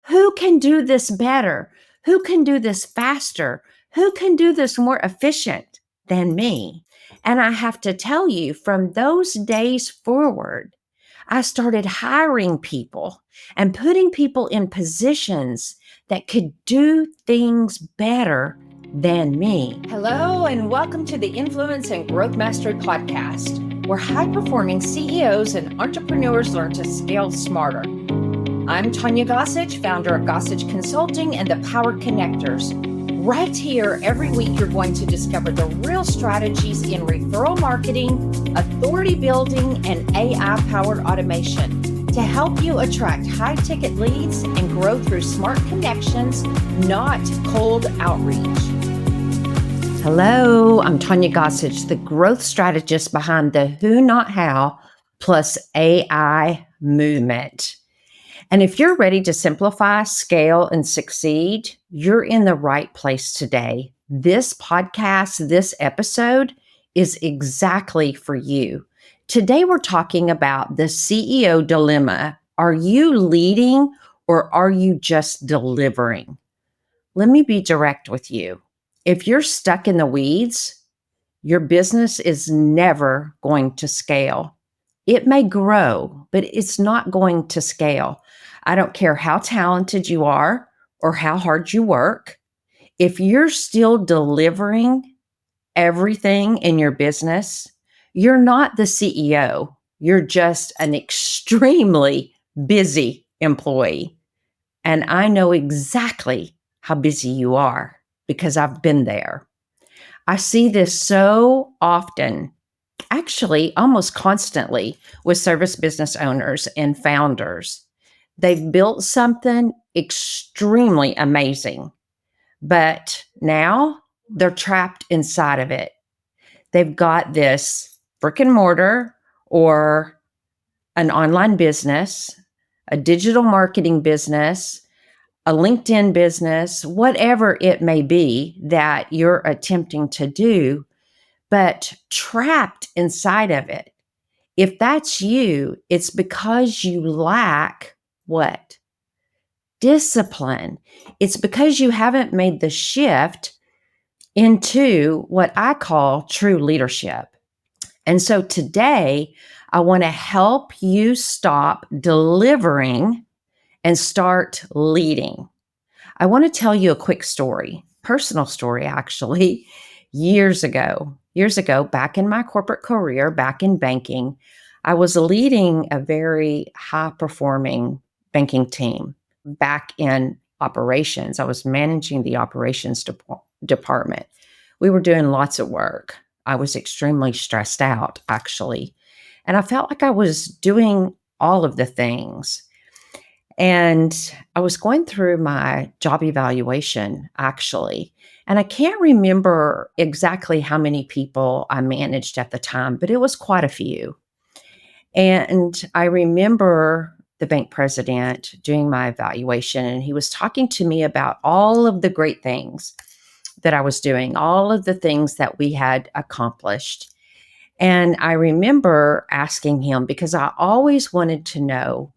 Who can do this better? Who can do this faster? Who can do this more efficient than me? And I have to tell you, from those days forward, I started hiring people and putting people in positions that could do things better than me. Hello, and welcome to the Influence and Growth Mastery Podcast, where high-performing CEOs and entrepreneurs learn to scale smarter. I'm Tanya Gossage, founder of Gossage Consulting and the Power Connectors. Right here, every week, you're going to discover the real strategies in referral marketing, authority building, and AI-powered automation to help you attract high-ticket leads and grow through smart connections, not cold outreach. Hello, I'm Tanya Gossage, the growth strategist behind the Who Not How plus AI movement. And if you're ready to simplify, scale, and succeed, you're in the right place today. This podcast, this episode is exactly for you. Today, we're talking about the CEO dilemma. Are you leading or are you just delivering? Let me be direct with you. If you're stuck in the weeds, your business is never going to scale. It may grow, but it's not going to scale. I don't care how talented you are or how hard you work. If you're still delivering everything in your business, you're not the CEO. You're just an extremely busy employee. And I know exactly how busy you are because I've been there. I see this so often, actually almost constantly, with service business owners and founders. They've built something extremely amazing, but now they're trapped inside of it. They've got this brick and mortar or an online business, a digital marketing business, a LinkedIn business, whatever it may be that you're attempting to do, but trapped inside of it. If that's you, it's because you lack what? Discipline. It's because you haven't made the shift into what I call true leadership. And so today, I want to help you stop delivering and start leading. I want to tell you a quick story, personal story, actually. Years ago, back in my corporate career, back in banking, I was leading a very high-performing banking team back in operations. I was managing the operations department. We were doing lots of work. I was extremely stressed out, actually. And I felt like I was doing all of the things. And I was going through my job evaluation, actually. And I can't remember exactly how many people I managed at the time, but it was quite a few. And I remember the bank president doing my evaluation, and he was talking to me about all of the great things that I was doing, all of the things that we had accomplished. And I remember asking him, because I always wanted to know,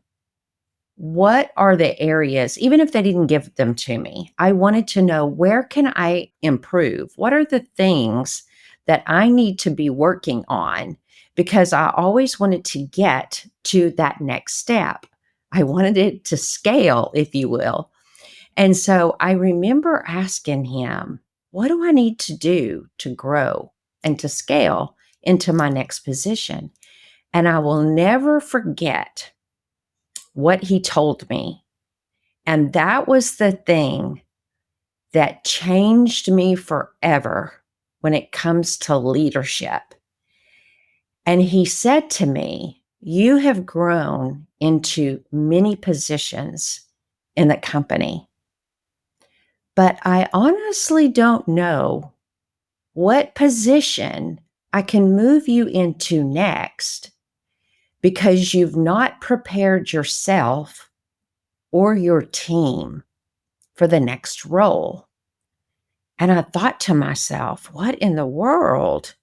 what are the areas, even if they didn't give them to me, I wanted to know, where can I improve? What are the things that I need to be working on? Because I always wanted to get to that next step. I wanted it to scale, if you will. And so I remember asking him, what do I need to do to grow and to scale into my next position? And I will never forget what he told me. And that was the thing that changed me forever when it comes to leadership. And he said to me, you have grown into many positions in the company, but I honestly don't know what position I can move you into next, because you've not prepared yourself or your team for the next role. And I thought to myself, what in the world?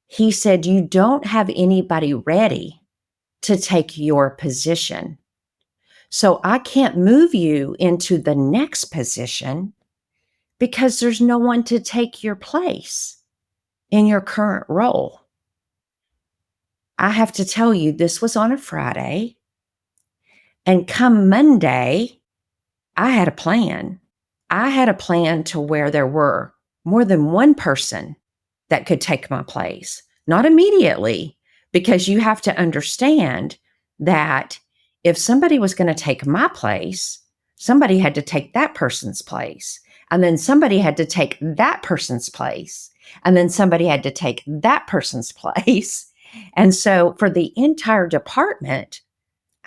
He said, you don't have anybody ready to take your position. So I can't move you into the next position because there's no one to take your place in your current role. I have to tell you, this was on a Friday. And come Monday, I had a plan. I had a plan to where there were more than one person that could take my place. Not immediately, because you have to understand that if somebody was going to take my place, somebody had to take that person's place. And then somebody had to take that person's place. And then somebody had to take that person's place. And so for the entire department,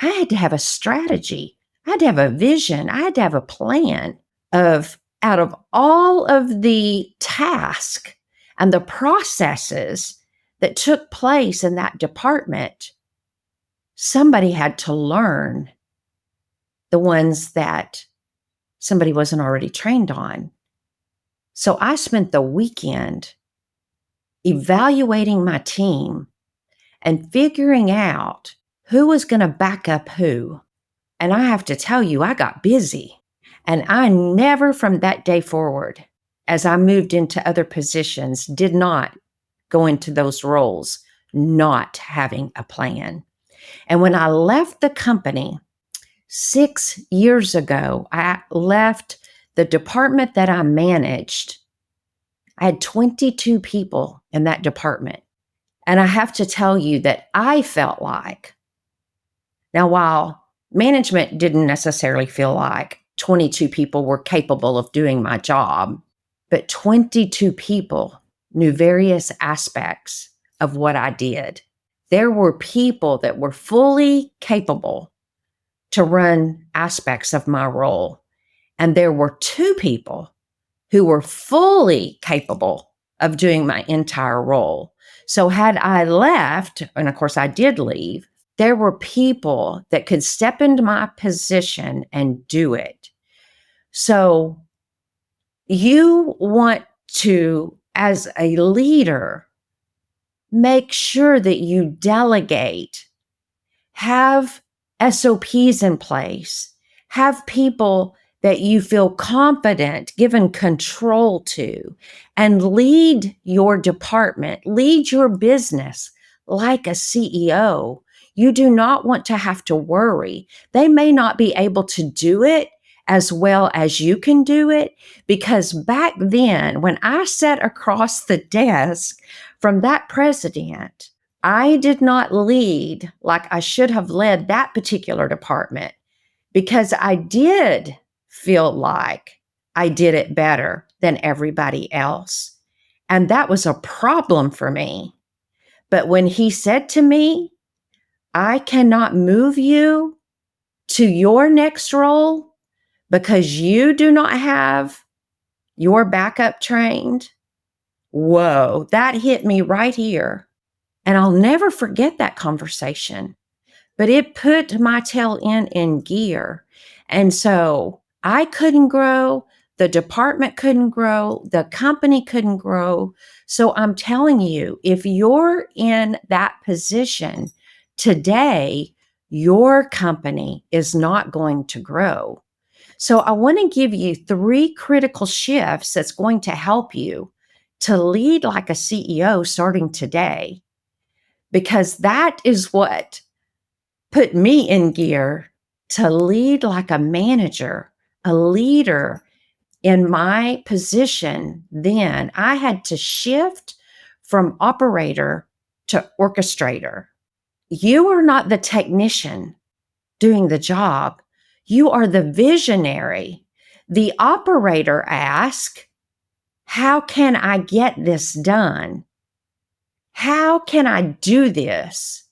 I had to have a strategy. I had to have a vision. I had to have a plan of out of all of the tasks and the processes that took place in that department, somebody had to learn the ones that somebody wasn't already trained on. So I spent the weekend evaluating my team and figuring out who was going to back up who. And I have to tell you, I got busy. And I never, from that day forward, as I moved into other positions, did not go into those roles not having a plan. And when I left the company 6 years ago, I left the department that I managed. I had 22 people in that department. And I have to tell you that I felt like, now, while management didn't necessarily feel like 22 people were capable of doing my job, but 22 people knew various aspects of what I did. There were people that were fully capable to run aspects of my role. And there were 2 people who were fully capable of doing my entire role. So had I left, and of course I did leave, there were people that could step into my position and do it. So you want to, as a leader, make sure that you delegate, have SOPs in place, have people that you feel confident, given control to, and lead your department, lead your business like a CEO. You do not want to have to worry. They may not be able to do it as well as you can do it, because back then, when I sat across the desk from that president, I did not lead like I should have led that particular department, because I did feel like I did it better than everybody else. And that was a problem for me. But when he said to me, I cannot move you to your next role because you do not have your backup trained, whoa, that hit me right here. And I'll never forget that conversation. But it put my tail end in gear. And so I couldn't grow. The department couldn't grow. The company couldn't grow. So I'm telling you, if you're in that position today, your company is not going to grow. So I want to give you 3 critical shifts that's going to help you to lead like a CEO starting today, because that is what put me in gear to lead like a manager, a leader. In my position then, I had to shift from operator to orchestrator. You are not the technician doing the job. You are the visionary. The operator asks, how can I get this done? How can I do this?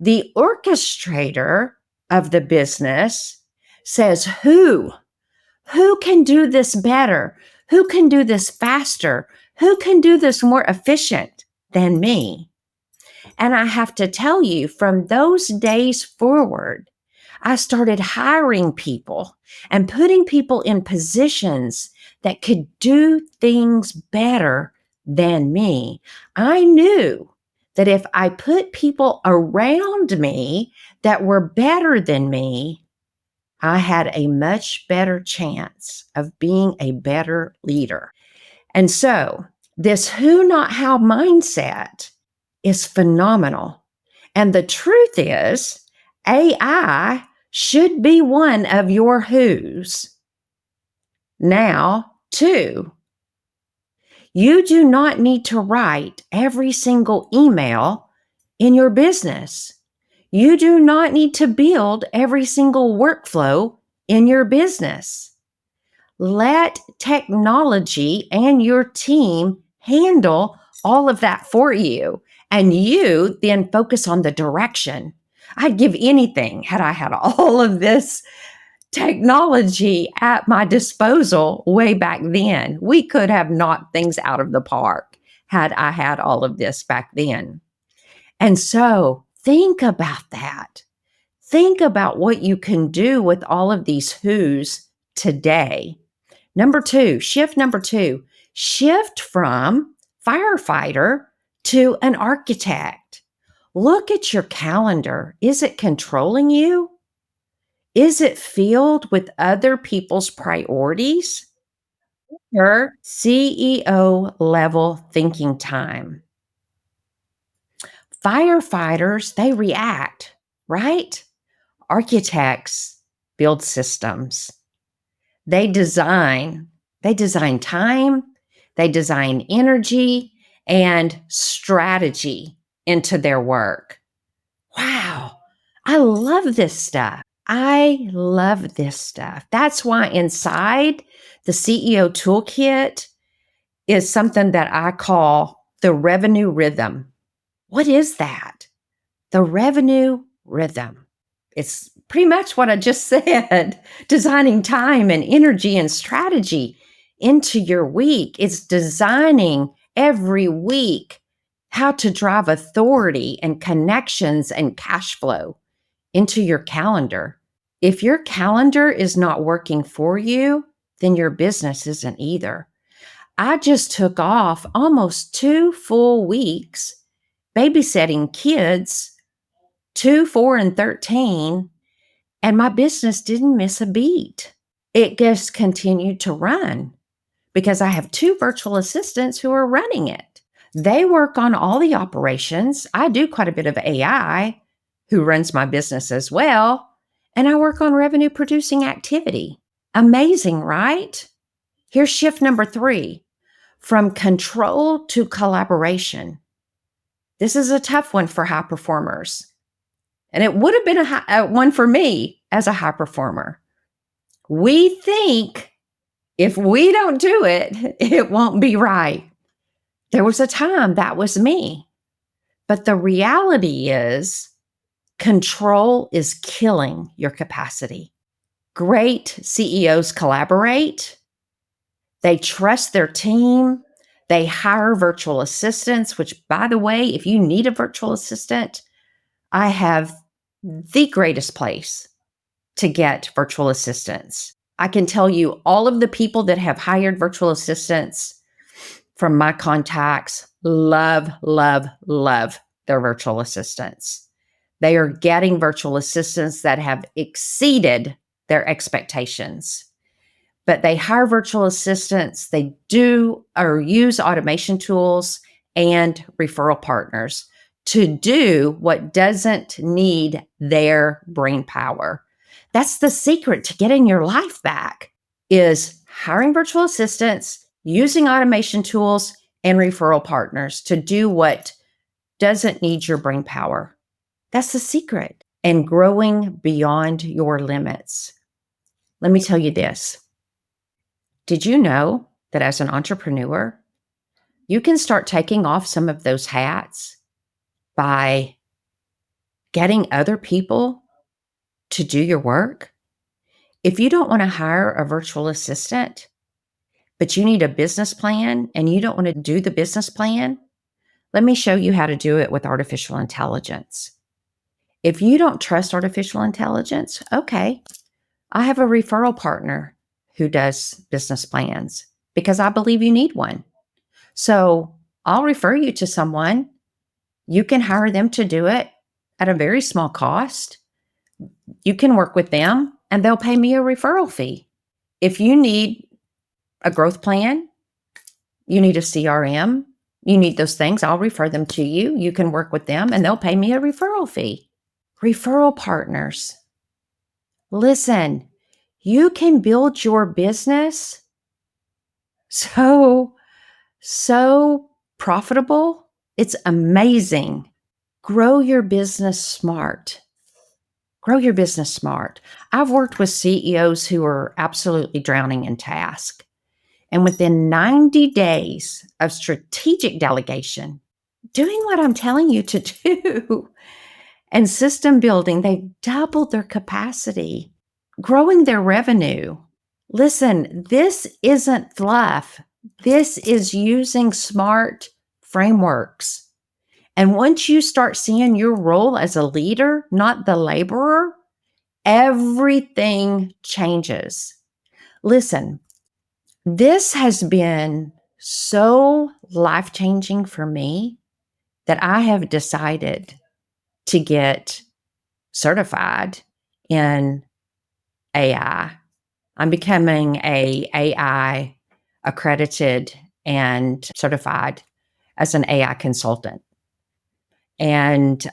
The orchestrator of the business says, who can do this better? Who can do this faster? Who can do this more efficient than me? And I have to tell you, from those days forward, I started hiring people and putting people in positions that could do things better than me. I knew that if I put people around me that were better than me, I had a much better chance of being a better leader. And so, this who, not how mindset is phenomenal. And the truth is, AI should be one of your who's now, too. You do not need to write every single email in your business. You do not need to build every single workflow in your business. Let technology and your team handle all of that for you. And you then focus on the direction. I'd give anything had I had all of this technology at my disposal way back then. We could have knocked things out of the park had I had all of this back then. And so think about that. Think about what you can do with all of these who's today. Shift number two, shift from firefighter to an architect. Look at your calendar. Is it controlling you? Is it filled with other people's priorities? Your CEO level thinking time. Firefighters, they react, right? Architects build systems. They design. They design time, they design energy and strategy into their work. Wow. I love this stuff. I love this stuff. That's why inside the CEO toolkit is something that I call the revenue rhythm. What is that? The revenue rhythm. It's pretty much what I just said, designing time and energy and strategy into your week. It's designing every week how to drive authority and connections and cash flow into your calendar. If your calendar is not working for you, then your business isn't either. I just took off almost 2 full weeks babysitting kids, 2, 4, and 13, and my business didn't miss a beat. It just continued to run because I have 2 virtual assistants who are running it. They work on all the operations. I do quite a bit of AI, who runs my business as well, and I work on revenue producing activity. Amazing, right? Here's shift number 3, from control to collaboration. This is a tough one for high performers. And it would have been a one for me as a high performer. We think if we don't do it, it won't be right. There was a time that was me. But the reality is, control is killing your capacity. Great CEOs collaborate. They trust their team. They hire virtual assistants, which, by the way, if you need a virtual assistant, I have the greatest place to get virtual assistants. I can tell you all of the people that have hired virtual assistants from my contacts love, love, love their virtual assistants. They are getting virtual assistants that have exceeded their expectations. But they hire virtual assistants, they do or use automation tools and referral partners to do what doesn't need their brain power. That's the secret to getting your life back, is hiring virtual assistants, using automation tools and referral partners to do what doesn't need your brain power. That's the secret. And growing beyond your limits. Let me tell you this. Did you know that as an entrepreneur, you can start taking off some of those hats by getting other people to do your work? If you don't want to hire a virtual assistant, but you need a business plan and you don't want to do the business plan, let me show you how to do it with artificial intelligence. If you don't trust artificial intelligence, okay, I have a referral partner who does business plans because I believe you need one. So I'll refer you to someone. You can hire them to do it at a very small cost. You can work with them and they'll pay me a referral fee. If you need a growth plan, you need a CRM, you need those things, I'll refer them to you. You can work with them and they'll pay me a referral fee. Referral partners. Listen, you can build your business so profitable. It's amazing. Grow your business smart. Grow your business smart. I've worked with CEOs who are absolutely drowning in tasks. And within 90 days of strategic delegation, doing what I'm telling you to do, and system building, they've doubled their capacity, growing their revenue. Listen, this isn't fluff. This is using smart frameworks. And once you start seeing your role as a leader, not the laborer, everything changes. Listen, this has been so life-changing for me that I have decided to get certified in AI. I'm becoming a AI accredited and certified as an AI consultant. And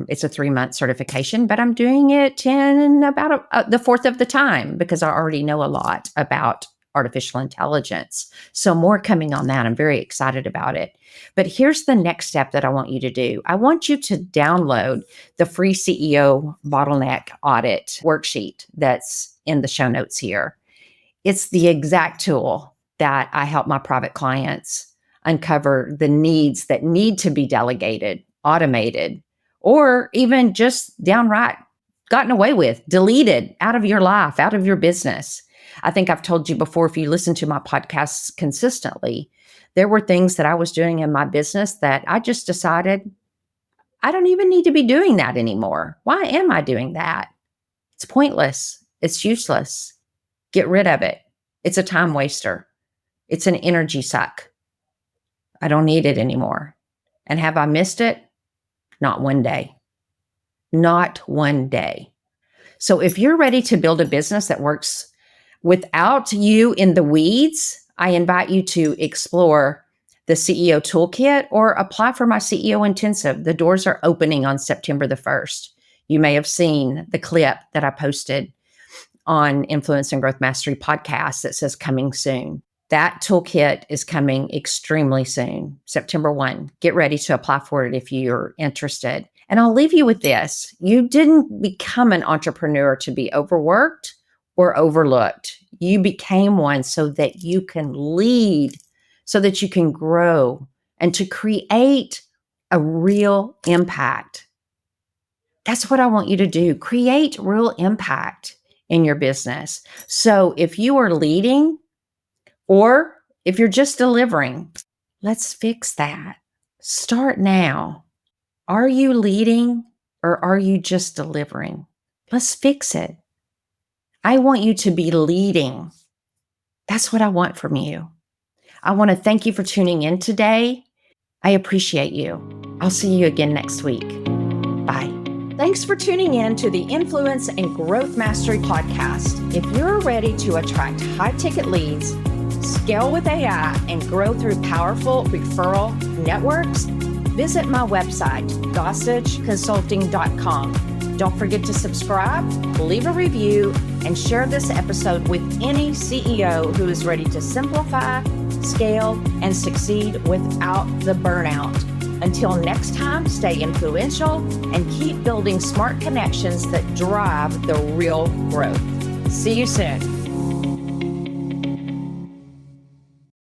it's a 3-month certification, but I'm doing it in about the fourth of the time because I already know a lot about artificial intelligence. So more coming on that. I'm very excited about it. But here's the next step that I want you to do. I want you to download the free CEO Bottleneck audit worksheet that's in the show notes here. It's the exact tool that I help my private clients uncover the needs that need to be delegated, automated, or even just downright gotten away with, deleted out of your life, out of your business. I think I've told you before, if you listen to my podcasts consistently, there were things that I was doing in my business that I just decided I don't even need to be doing that anymore. Why am I doing that? It's pointless. It's useless. Get rid of it. It's a time waster. It's an energy suck. I don't need it anymore. And have I missed it? Not one day. Not one day. So if you're ready to build a business that works without you in the weeds, I invite you to explore the CEO Toolkit or apply for my CEO Intensive. The doors are opening on September the 1st. You may have seen the clip that I posted on Influence and Growth Mastery podcast that says coming soon. That toolkit is coming extremely soon, September 1. Get ready to apply for it if you're interested. And I'll leave you with this. You didn't become an entrepreneur to be overworked or overlooked. You became one so that you can lead, so that you can grow, and to create a real impact. That's what I want you to do. Create real impact in your business. So if you are leading or if you're just delivering, let's fix that. Start now. Are you leading or are you just delivering? Let's fix it. I want you to be leading. That's what I want from you. I want to thank you for tuning in today. I appreciate you. I'll see you again next week. Bye. Thanks for tuning in to the Influence and Growth Mastery podcast. If you're ready to attract high-ticket leads, scale with AI, and grow through powerful referral networks, visit my website, GossageConsulting.com. Don't forget to subscribe, leave a review, and share this episode with any CEO who is ready to simplify, scale, and succeed without the burnout. Until next time, stay influential and keep building smart connections that drive the real growth. See you soon.